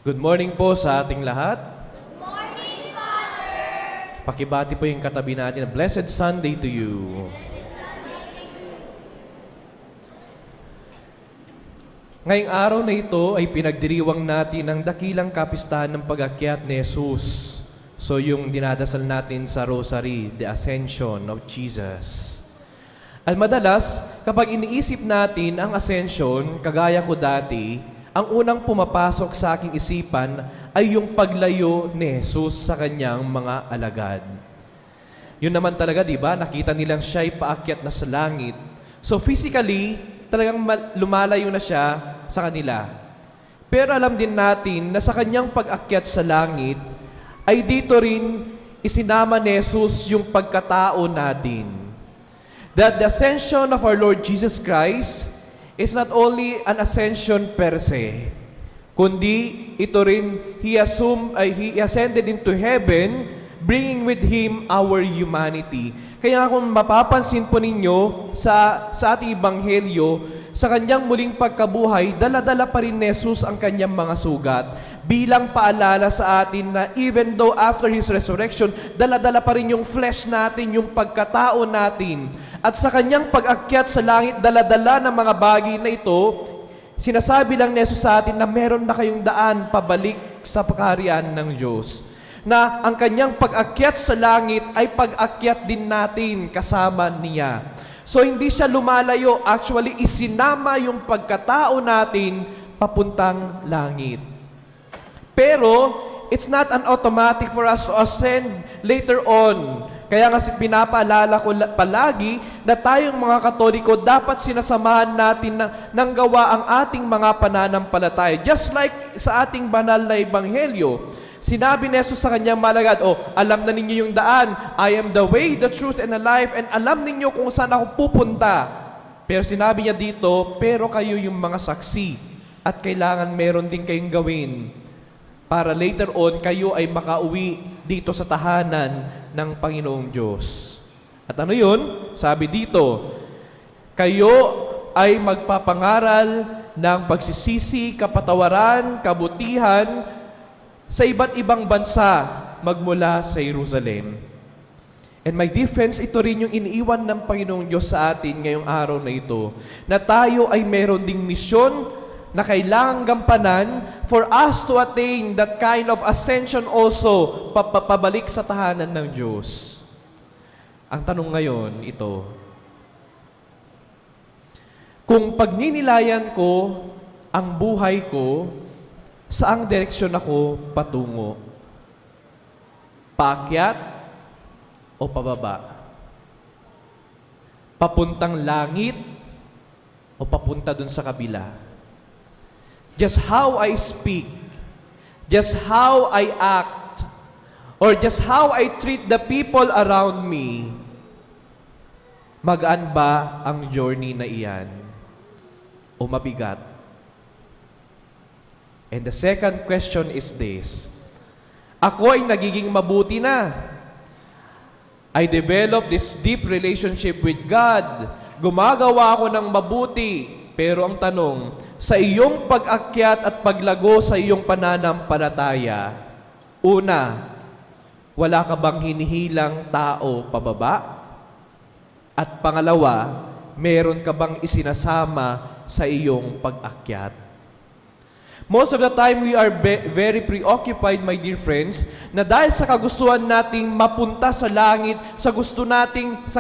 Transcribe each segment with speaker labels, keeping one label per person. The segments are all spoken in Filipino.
Speaker 1: Good morning po sa ating lahat.
Speaker 2: Good morning, Father!
Speaker 1: Pakibati po yung katabi natin. Blessed Sunday to you. Ngayong araw na ito ay pinagdiriwang natin ang dakilang kapistahan ng pag-akyat ni Jesus. So yung dinadasal natin sa Rosary, the Ascension of Jesus. At madalas, kapag iniisip natin ang Ascension, kagaya ko dati, ang unang pumapasok sa aking isipan ay yung paglayo ni Jesus sa kanyang mga alagad. Yun naman talaga, di ba? Nakita nilang siya ay paakyat na sa langit. So physically, talagang lumalayo na siya sa kanila. Pero alam din natin na sa kanyang pag-akyat sa langit, ay dito rin isinama ni Jesus yung pagkatao natin. That the ascension of our Lord Jesus Christ is not only an ascension per se, kundi ito rin, He ascended into heaven, bringing with Him our humanity. Kaya kung mapapansin po ninyo sa ating Ebanghelyo, sa kanyang muling pagkabuhay, dala-dala pa rin ni Jesus ang kanyang mga sugat. Bilang paalala sa atin na even though after His resurrection, dala-dala pa rin yung flesh natin, yung pagkatao natin. At sa kanyang pag-akyat sa langit, dala-dala ng mga bagay na ito, sinasabi lang ni Jesus sa atin na meron na kayong daan pabalik sa kaharian ng Diyos. Na ang kanyang pag-akyat sa langit ay pag-akyat din natin kasama niya. So hindi siya lumalayo, actually isinama yung pagkatao natin papuntang langit. Pero it's not an automatic for us to ascend later on. Kaya nga pinapaalala ko palagi na tayong mga Katoliko dapat sinasamahan natin ng gawa ang ating mga pananampalataya. Just like sa ating banal na Ebanghelyo, sinabi ni Jesus sa kanyang malagad, alam na ninyo yung daan. I am the way, the truth, and the life. And alam ninyo kung saan ako pupunta. Pero sinabi niya dito, pero kayo yung mga saksi. At kailangan meron din kayong gawin para later on kayo ay makauwi dito sa tahanan ng Panginoong Diyos. At ano yun? Sabi dito, kayo ay magpapangaral ng pagsisisi, kapatawaran, kabutihan, sa iba't ibang bansa magmula sa Jerusalem. And my dear friends, ito rin yung iniiwan ng Panginoong Diyos sa atin ngayong araw na ito, na tayo ay meron ding misyon na kailangang gampanan for us to attain that kind of ascension also, pabalik sa tahanan ng Diyos. Ang tanong ngayon, ito, kung pagninilayan ko ang buhay ko, saang direksyon ako patungo? Paakyat o pababa? Papuntang langit o papunta dun sa kabila? Just how I speak, just how I act, or just how I treat the people around me, magaan ba ang journey na iyan? O mabigat? And the second question is this, ako ay nagiging mabuti na. I develop this deep relationship with God. Gumagawa ako ng mabuti. Pero ang tanong, sa iyong pag-akyat at paglago sa iyong pananampalataya, una, wala ka bang hinihilang tao pababa? At pangalawa, meron ka bang isinasama sa iyong pag-akyat? Most of the time, we are very preoccupied, my dear friends, na dahil sa kagustuhan nating mapunta sa langit, sa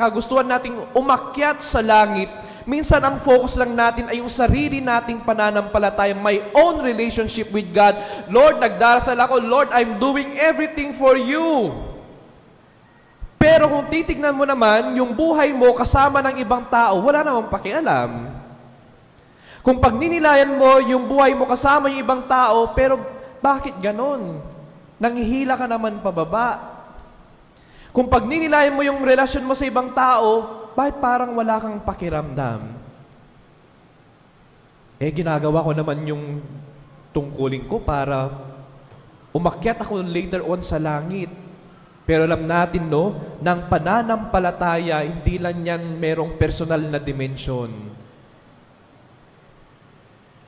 Speaker 1: kagustuhan nating umakyat sa langit, minsan ang focus lang natin ay yung sarili nating pananampalataya, my own relationship with God. Lord, nagdarasal ako, Lord, I'm doing everything for you. Pero kung titignan mo naman, yung buhay mo kasama ng ibang tao, wala namang pakialam. Kung pagninilayan mo yung buhay mo kasama yung ibang tao, pero bakit ganon? Nanghihila ka naman pababa. Kung pagninilayan mo yung relasyon mo sa ibang tao, bakit parang wala kang pakiramdam? Ginagawa ko naman yung tungkulin ko para umakyat ako later on sa langit. Pero alam natin, no, ng pananampalataya, hindi lang yan merong personal na dimensyon.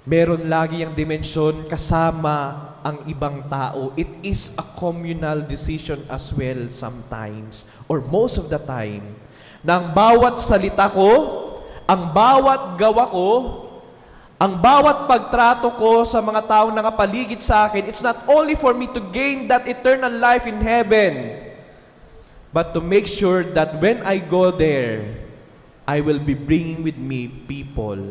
Speaker 1: Meron lagi ang dimensyon kasama ang ibang tao. It is a communal decision as well sometimes, or most of the time, na ang bawat salita ko, ang bawat gawa ko, ang bawat pagtrato ko sa mga taong nakapaligid sa akin, it's not only for me to gain that eternal life in heaven, but to make sure that when I go there, I will be bringing with me people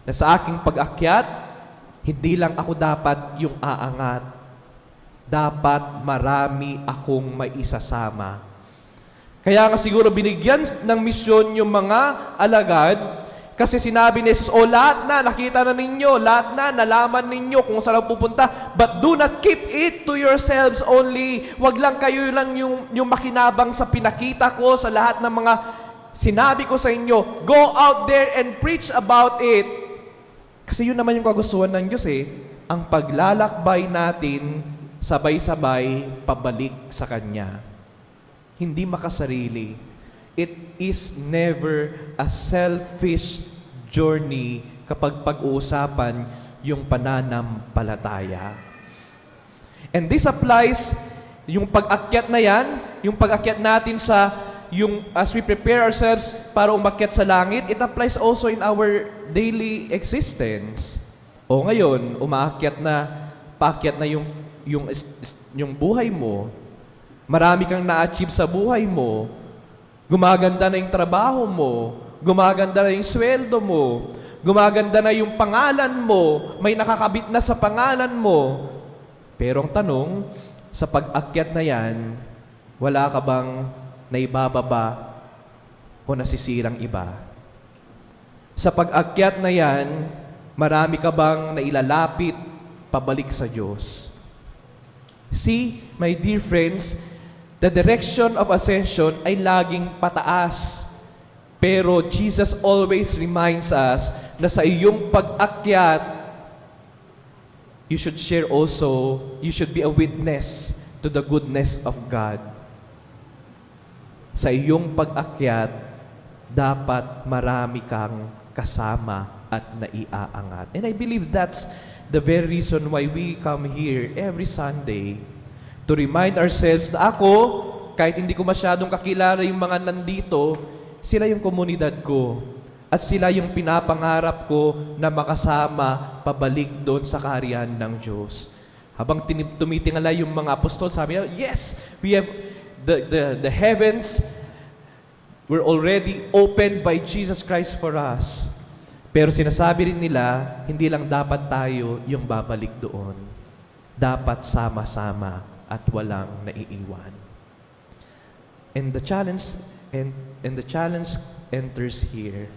Speaker 1: na sa aking pag-akyat, hindi lang ako dapat yung aangat. Dapat marami akong maisasama. Kaya nga siguro binigyan ng misyon yung mga alagad kasi sinabi ni Jesus, lahat na, nakita na ninyo, lahat na, nalaman ninyo kung saan pupunta, but do not keep it to yourselves only. Wag lang kayo lang yung makinabang sa pinakita ko, sa lahat ng mga sinabi ko sa inyo. Go out there and preach about it. Kasi yun naman yung kagustuhan ng Diyos ang paglalakbay natin sabay-sabay pabalik sa Kanya. Hindi makasarili. It is never a selfish journey kapag pag-uusapan yung pananampalataya. And this applies, yung pag-akyat na yan, yung pag-akyat natin as we prepare ourselves para umakyat sa langit, it applies also in our daily existence. O ngayon, paakyat na yung buhay mo, marami kang na-achieve sa buhay mo, gumaganda na yung trabaho mo, gumaganda na yung sweldo mo, gumaganda na yung pangalan mo, may nakakabit na sa pangalan mo. Pero ang tanong, sa pag-akyat na yan, wala ka bang naibababa o nasisirang iba? Sa pag-akyat na yan, marami ka bang nailalapit pabalik sa Diyos? See, my dear friends, the direction of ascension ay laging pataas. Pero Jesus always reminds us na sa iyong pag-akyat, you should be a witness to the goodness of God. Sa iyong pag-akyat, dapat marami kang kasama at naiaangat. And I believe that's the very reason why we come here every Sunday, to remind ourselves na ako, kahit hindi ko masyadong kakilala yung mga nandito, sila yung komunidad ko. At sila yung pinapangarap ko na makasama pabalik doon sa kaharian ng Diyos. Habang tumitingala yung mga apostol, sabi nila, yes, we have the heavens were already opened by Jesus Christ for us. Pero sinasabi rin nila, hindi lang dapat tayo yung babalik doon. Dapat sama-sama at walang naiiwan. And the challenge enters here.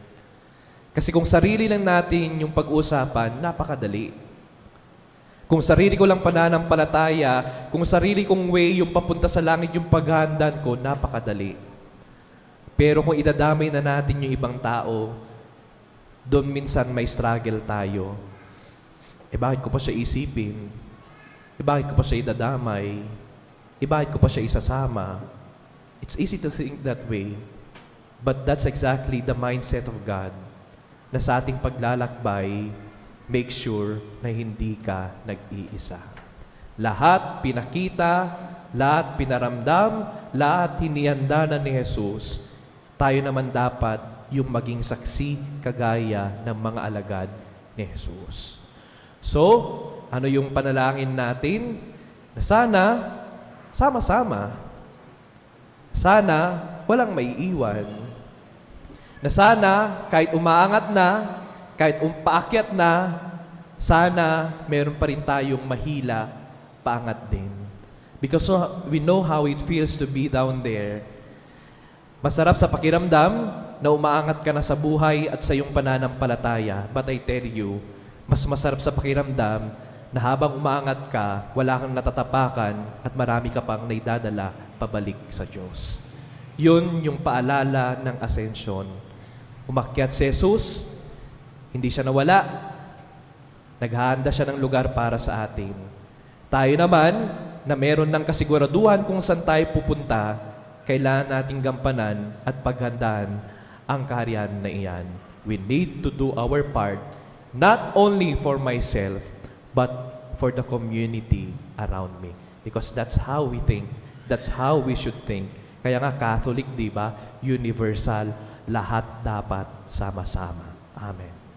Speaker 1: Kasi kung sarili lang natin yung pag-usapan, napakadali. Kung sarili ko lang pananampalataya, kung sarili kong way yung papunta sa langit yung paghahandaan ko, napakadali. Pero kung idadamay na natin yung ibang tao, doon minsan may struggle tayo. Bakit ko pa siya isipin? Bakit ko pa siya idadamay? Bakit ko pa siya isasama? It's easy to think that way. But that's exactly the mindset of God, na sa ating paglalakbay, make sure na hindi ka nag-iisa. Lahat pinakita, lahat pinaramdam, lahat hinihanda na ni Jesus. Tayo naman dapat yung maging saksi kagaya ng mga alagad ni Jesus. So, ano yung panalangin natin? Na sana, sama-sama. Sana, walang maiiwan. Na sana, kahit umaangat na, kahit paakyat na, sana meron pa rin tayong mahila, paangat din. Because we know how it feels to be down there. Masarap sa pakiramdam na umaangat ka na sa buhay at sa iyong pananampalataya. But I tell you, mas masarap sa pakiramdam na habang umaangat ka, wala kang natatapakan at marami ka pang naidadala pabalik sa Diyos. Yun yung paalala ng ascension. Umakyat si Jesus, hindi siya nawala. Naghahanda siya ng lugar para sa atin. Tayo naman, na meron ng kasiguraduhan kung saan tayo pupunta, kailangan nating gampanan at paghandaan ang kaharian na iyan. We need to do our part Not only for myself, but for the community around me. Because that's how we think. That's how we should think. Kaya nga Catholic, di ba? Universal, lahat dapat sama-sama. Amen.